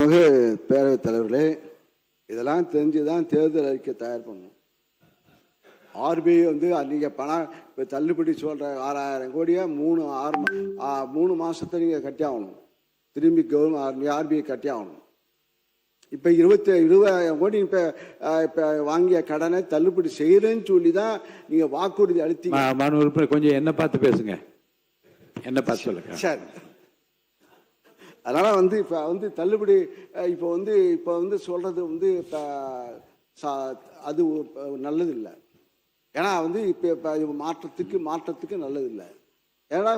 மாண்புமிகு பேரவைத் தலைவர்களே, இதெல்லாம் தெரிஞ்சுதான் தேர்தல் அறிக்கை தயார் பண்ணணும். ஆர்பிஐ நீங்கள் பணம் இப்போ தள்ளுபடி சொல்கிற 6000 கோடியை 3 மாதத்தை நீங்கள் கட்டி ஆகணும். திரும்பி ஆர்பிஐ கட்டி ஆகணும். இப்போ 20,000 கோடி இப்போ வாங்கிய கடனை தள்ளுபடி செய்கிறேன்னு சொல்லி தான் நீங்கள் வாக்குறுதி அளித்தீங்க. கொஞ்சம் என்ன பார்த்து பேசுங்க, என்ன பார்த்து சொல்லுங்க. சரி, அதனால் இப்போ தள்ளுபடி இப்போ சொல்கிறது இப்போ அது நல்லது இல்லை. ஏன்னா இப்போ மாற்றத்துக்கு நல்லது இல்லை. ஏன்னா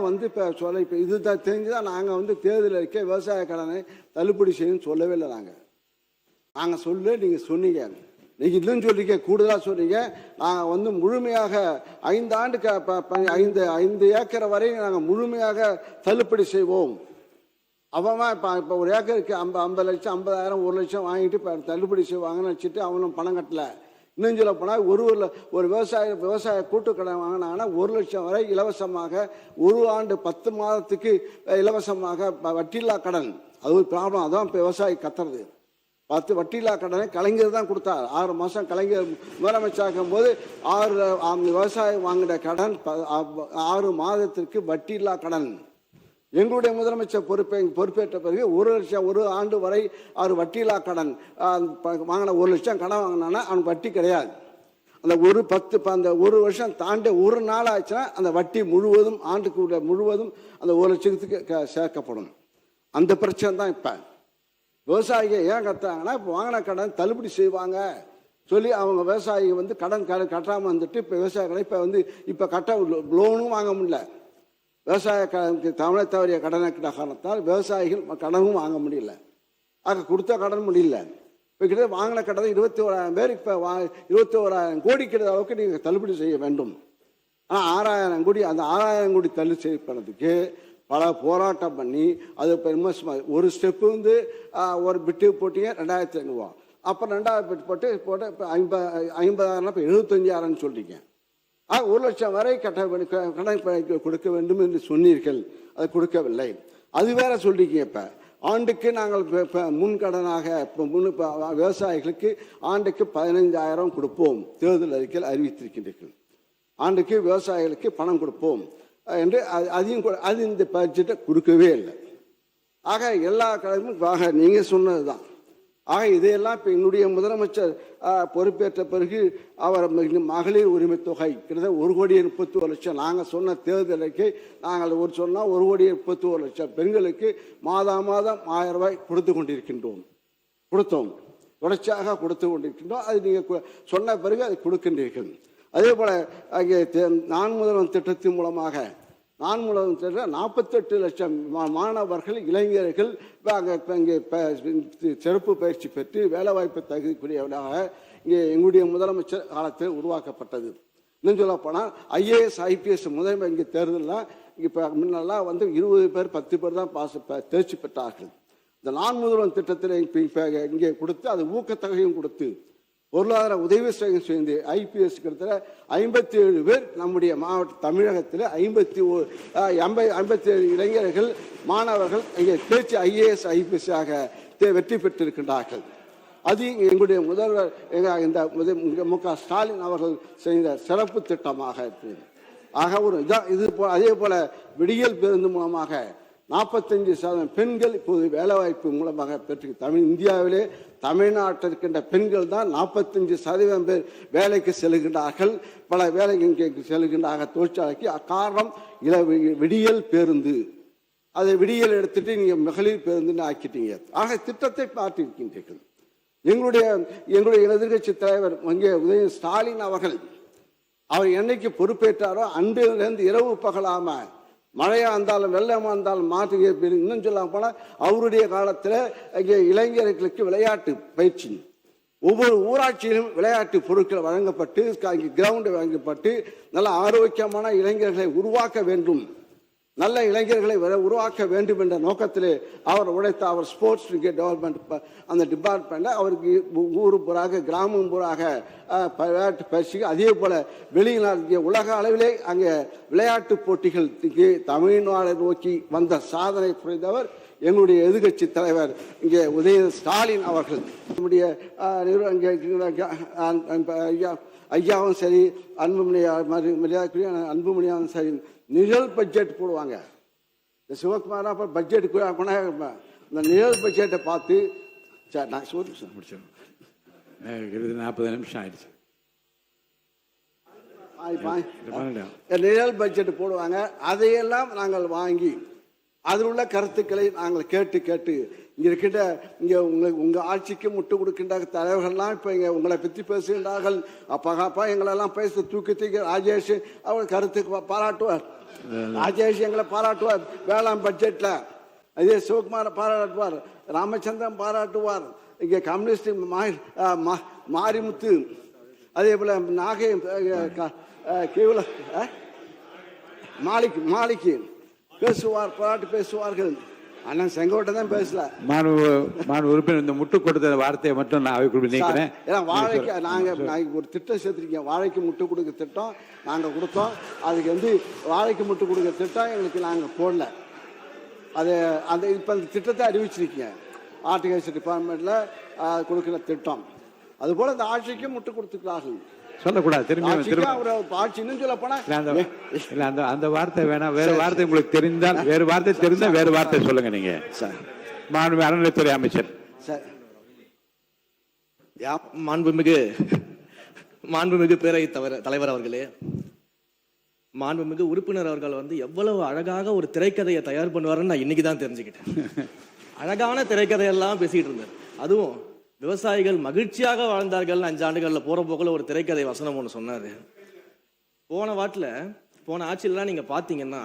இப்போ இதுதான் தெரிஞ்சுதான் நாங்கள் தேர்தல் அறிக்கை விவசாய கடனை தள்ளுபடி செய்யணும்னு சொல்லவே இல்லை. நாங்கள் நீங்கள் சொன்னீங்க, நீங்கள் இல்லைன்னு சொல்றீங்க, கூடுதலாக சொன்னீங்க. நாங்கள் முழுமையாக 5 ஆண்டுக்கு 5 ஏக்கரை வரை நாங்கள் முழுமையாக தள்ளுபடி செய்வோம். அவன் இப்போ ஒரு ஏக்கருக்கு 50 லட்சம் 50,000 1 லட்சம் வாங்கிட்டு இப்போ தள்ளுபடி செய்வாங்கன்னு வச்சுட்டு அவனும் பணம் கட்டலை. இன்னும் சொல்ல போனால் ஒரு விவசாய கூட்டுக்கடன் வாங்கினாங்கன்னா 1 லட்சம் வரை இலவசமாக, ஒரு ஆண்டு 10 மாதத்துக்கு இலவசமாக வட்டியில்லா கடன். அது ஒரு ப்ராப்ளம். அதான் இப்போ விவசாயி கத்துறது. 10 வட்டியில்லா கடனை கலைஞர் தான் கொடுத்தார். 6 மாதம் கலைஞர் முதலமைச்சராகும் போது 6 விவசாயம் வாங்கின கடன் 6 மாதத்திற்கு வட்டியில்லா கடன். எங்களுடைய முதலமைச்சர் பொறுப்பேற்ற பிறகு 1 லட்சம் ஒரு ஆண்டு வரை 6 வட்டியில்லா கடன் வாங்கின. 1 லட்சம் கடன் வாங்கினான்னா அவனுக்கு வட்டி கிடையாது. அந்த அந்த 1 வருஷம் தாண்டி ஒரு நாள் ஆச்சுன்னா அந்த வட்டி முழுவதும் ஆண்டுக்கு முழுவதும் அந்த 1 லட்சத்துக்கு சேர்க்கப்படும். அந்த பிரச்சனை தான் இப்போ விவசாயிகள் ஏன் கத்துறாங்கன்னா, இப்போ வாங்கின கடன் தள்ளுபடி செய்வாங்க சொல்லி அவங்க விவசாயிகள் கடன் கட்டாமல் வந்துட்டு இப்போ விவசாய கடன் இப்போ கட்ட லோனும் வாங்க முடியல. விவசாய தமிழை தவறிய கடனை காரணத்தால் விவசாயிகள் கடனும் வாங்க முடியல. ஆக கொடுத்த கடன் முடியல. இப்போ கிட்ட வாங்கின கடனை 21,000 பேர் இப்போ 21,000 கோடி கிட்ட அளவுக்கு நீங்கள் தள்ளுபடி செய்ய வேண்டும். ஆனால் 6,000 கோடி, அந்த 6,000 கோடி தள்ளுபடி செய்யப்படுறதுக்கு பல போராட்டம் பண்ணி அது இப்போ ஒரு ஸ்டெப்பு ஒரு பிட்டு போட்டிங்க 2,500 ரூபா. அப்புறம் 2வது பிட்டு போட்டு இப்போ 50,000 இப்போ 75,000 சொல்றீங்க. 1 லட்சம் வரை கடன் கொடுக்க வேண்டும் என்று சொன்னீர்கள். அது கொடுக்கவில்லை. அது வேற சொல்றீங்க. இப்போ ஆண்டுக்கு நாங்கள் முன்கடனாக விவசாயிகளுக்கு ஆண்டுக்கு 15,000 கொடுப்போம். தேர்தல் அறிக்கையில் அறிவித்திருக்கின்றீர்கள். ஆண்டுக்கு விவசாயிகளுக்கு பணம் கொடுப்போம் என்று அது இந்த பட்ஜெட்டை கொடுக்கவே இல்லை. ஆக எல்லா கடனும் நீங்கள் சொன்னது தான். ஆக இதையெல்லாம் இப்போ என்னுடைய முதலமைச்சர் பொறுப்பேற்ற பிறகு அவர் மகளிர் உரிமை தொகை கிட்டத்தட்ட 1,31,00,000 நாங்கள் சொன்ன தேர்தல் அறிக்கை நாங்கள் சொன்னால் 1,31,00,000 பெண்களுக்கு மாதம் 1,000 ரூபாய் கொடுத்தோம். தொடர்ச்சியாக கொடுத்து கொண்டிருக்கின்றோம். அது நீங்கள் சொன்ன பிறகு அதை கொடுக்கின்றீர்கள். அதே போல் அங்கே நான் முதல்வன் திட்டத்தின் மூலமாக 48 லட்சம் மாணவர்கள் இளைஞர்கள் இங்கே சிறப்பு பயிற்சி பெற்று வேலைவாய்ப்பு தகுதிக்குரியவர்களாக இங்கே எங்களுடைய முதலமைச்சர் காலத்தில் உருவாக்கப்பட்டது. இன்னும் சொல்ல போனால் IAS IPS முதன்மை இங்கே தேர்தலாம் இப்போ முன்னெல்லாம் 20 பேர் 10 பேர் தான் தேர்ச்சி பெற்றார்கள். இந்த நான் முதல்வன் திட்டத்தில் இப்போ இங்கே கொடுத்து அது ஊக்கத்தொகையும் கொடுத்து பொருளாதார உதவி செய்து IPS கிட்டத்தட்ட 57 பேர் நம்முடைய தமிழகத்தில் 57 இளைஞர்கள் மாணவர்கள் இங்கே தேர்ச்சி IAS IPS ஆக வெற்றி பெற்றிருக்கின்றார்கள். அது எங்களுடைய முதல்வர் இந்த MK ஸ்டாலின் அவர்கள் செய்த சிறப்பு திட்டமாக இருக்கிறது. ஆக இது அதே போல விடியல் பேருந்து மூலமாக 45% பெண்கள் இப்போது வேலைவாய்ப்பு மூலமாக பெற்று இந்தியாவிலே தமிழ்நாட்டில் இருக்கின்ற பெண்கள் தான் 45% பேர் வேலைக்கு செல்கின்றார்கள். பல வேலைக்கு இங்கே செல்கின்றார்கள் தொழிற்சாலைக்கு. காரணம் விடியல் பேருந்து. அதை விடியல் எடுத்துட்டு நீங்கள் மகளிர் பேருந்துன்னு ஆக்கிட்டீங்க. ஆக திட்டத்தை பார்த்திருக்கின்றீர்கள். எங்களுடைய எதிர்கட்சி தலைவர் இங்கே உதய ஸ்டாலின் அவர்கள் என்னைக்கு பொறுப்பேற்றாரோ அன்றிலிருந்து இரவு பகலாம மழையா இருந்தாலும் வெள்ளமா இருந்தாலும் மாற்று இன்னும் சொல்ல போனால் அவருடைய காலத்தில் இங்கே இளைஞர்களுக்கு விளையாட்டு பயிற்சி ஒவ்வொரு ஊராட்சியிலும் விளையாட்டு பொருட்கள் வழங்கப்பட்டு கிரவுண்டு வழங்கப்பட்டு நல்ல ஆரோக்கியமான இளைஞர்களை உருவாக்க வேண்டும், நல்ல இளைஞர்களை உருவாக்க வேண்டும் என்ற நோக்கத்திலே அவர் உழைத்த அவர் ஸ்போர்ட்ஸ் டெவலப்மெண்ட் அந்த டிபார்ட்மெண்ட்டில் அவருக்கு ஊர் பூராக கிராமம் பூராக விளையாட்டு பயிற்சி. அதே போல் வெளிநாட்டு உலக அளவிலே அங்கே விளையாட்டு போட்டிகள் தமிழ்நாடு நோக்கி வந்த சாதனை புரிந்தவர் எங்களுடைய எதிர்கட்சி தலைவர் இங்கே ஸ்டாலின் அவர்கள் நம்முடைய ஐயாவும் சரி, மரியாதைக்குரிய அன்புமணியாவும் சரி, நிழல் பட்ஜெட் போடுவாங்க. இந்த சிவகுமாரா பட்ஜெட் இந்த நிழல் பட்ஜெட்டை பார்த்து சார் நான் முடிச்சிடும். 40 நிமிஷம் ஆயிடுச்சு. நிழல் பட்ஜெட் போடுவாங்க. அதையெல்லாம் நாங்கள் வாங்கி அதில் உள்ள கருத்துக்களை நாங்கள் கேட்டு இங்கே இருக்கின்ற உங்கள் ஆட்சிக்கு முட்டு கொடுக்கின்ற தலைவர்கள்லாம் இப்போ இங்கே உங்களை பற்றி பேசுகின்றார்கள். அப்பா எங்களெல்லாம் பேச தூக்கி ராஜேஷ் அவர் கருத்துக்கு பாராட்டுவார். ராஜேஷ் எங்களை பாராட்டுவார். வேளாண் பட்ஜெட்டில் அதே சிவகுமாரை பாராட்டுவார், ராமச்சந்திரன் பாராட்டுவார். இங்கே கம்யூனிஸ்ட் மாரிமுத்து, அதே போல் நாகை மாலிக்கு பேசுவார், பாராட்டு பேசுவார்கள். அண்ணன் செங்கோட்டை தான் பேசல. உறுப்பினர் இந்த முட்டு கொடுத்த வார்த்தையை மட்டும் நான் அவைக்குள் நீக்கிறேன். ஏன்னா வாழைக்கு நாங்கள் ஒரு திட்டம் சேர்த்துருக்கீங்க. வாழைக்கு முட்டு கொடுக்க திட்டம் நாங்கள் கொடுத்தோம். அதுக்கு வாழைக்கு முட்டு கொடுக்க திட்டம் எங்களுக்கு நாங்கள் போடல. அது இப்போ அந்த திட்டத்தை அறிவிச்சிருக்கீங்க. ஹார்டிகல்ச்சர் டிபார்ட்மெண்ட்டில் கொடுக்குற திட்டம். அதுபோல் இந்த ஆட்சிக்கு முட்டு கொடுத்துக்கிறார்கள். சொல்லக்கூடாது. திரும்பி அந்த வார்த்தை வேணாம். வேற வார்த்தை உங்களுக்கு தெரிந்தால் வேறு வார்த்தை தெரிந்தால் வேறு வார்த்தை சொல்லுங்க. நீங்க அறநிலைத்துறை அமைச்சர் மாண்புமிகு பேரவை தலைவர் அவர்களே, மாண்புமிகு உறுப்பினர் அவர்கள் எவ்வளவு அழகாக ஒரு திரைக்கதையை தயார் பண்ணுவாருன்னு நான் இன்னைக்குதான் தெரிஞ்சுக்கிட்டேன். அழகான திரைக்கதையெல்லாம் பேசிட்டு இருந்தார். அதுவும் விவசாயிகள் மகிழ்ச்சியாக வாழ்ந்தார்கள் 5 ஆண்டுகள்ல போற போக்குல ஒரு திரைக்கதை வசனம் ஒன்று சொன்னாரு. போன ஆட்சியிலாம் நீங்க பாத்தீங்கன்னா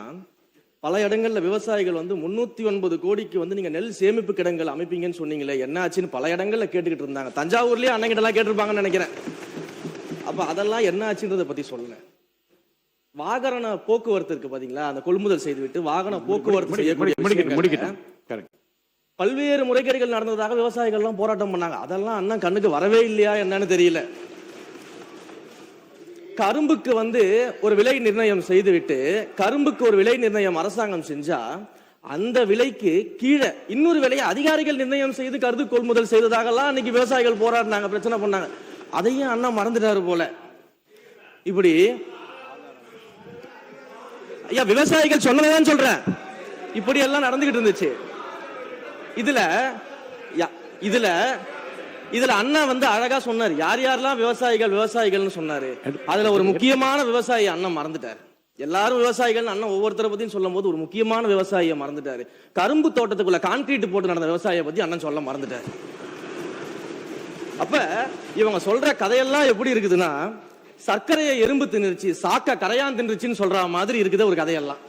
பல இடங்கள்ல விவசாயிகள் 309 கோடிக்கு நீங்க நெல் சேமிப்பு கிடங்குகள் அமைப்பீங்கன்னு சொன்னீங்களே, என்ன ஆச்சுன்னு பல இடங்கள்ல கேட்டுக்கிட்டு இருந்தாங்க. தஞ்சாவூர்லயே அண்ணங்கிட்ட எல்லாம் கேட்டிருப்பாங்கன்னு நினைக்கிறேன். அப்ப அதெல்லாம் என்ன ஆச்சுன்றதை பத்தி சொல்லல. வாகன போக்குவரத்து இருக்கு பாத்தீங்களா, அந்த கொள்முதல் செய்துவிட்டு வாகன போக்குவரத்து செய்யக்கூடிய பல்வேறு முறைகேடுகள் நடந்ததாக விவசாயிகள்லாம் போராட்டம் பண்ணாங்க. அதெல்லாம் அண்ணன் கண்ணுக்கு வரவே இல்லையா என்னன்னு தெரியல. கரும்புக்கு ஒரு விலை நிர்ணயம் செய்துவிட்டு, கரும்புக்கு ஒரு விலை நிர்ணயம் அரசாங்கம் செஞ்சா அந்த விலைக்கு கீழே இன்னொரு விலையை அதிகாரிகள் நிர்ணயம் செய்து கருது கொள்முதல் செய்ததாகலாம் அன்னைக்கு விவசாயிகள் போராடினாங்க, பிரச்சனை பண்ணாங்க. அதையும் அண்ணன் மறந்துட்டாரு போல. இப்படி ஐயா விவசாயிகள் சொன்னதான் சொல்றேன், இப்படி எல்லாம் நடந்துகிட்டு இருந்துச்சு. இதுல அண்ணா அழகா சொன்னாரு யார் யாரெல்லாம் விவசாயிகள்னு சொன்னாரு. அதுல ஒரு முக்கியமான விவசாயி அண்ணன் மறந்துட்டாரு. எல்லாரும் விவசாயிகள் அண்ணன் ஒவ்வொருத்தரை பத்தியும் சொல்லும் போது ஒரு முக்கியமான விவசாயியை மறந்துட்டாரு. கரும்பு தோட்டத்துக்குள்ள கான்கிரீட் போட்டு நடந்த விவசாயியை பத்தி அண்ணன் சொல்ல மறந்துட்டாரு. அப்ப இவங்க சொல்ற கதையெல்லாம் எப்படி இருக்குதுன்னா, சர்க்கரையை எறும்பு தின்னுருச்சு, சாக்க கரையான் தின்றுச்சுன்னு சொல்ற மாதிரி இருக்குது ஒரு கதையெல்லாம்.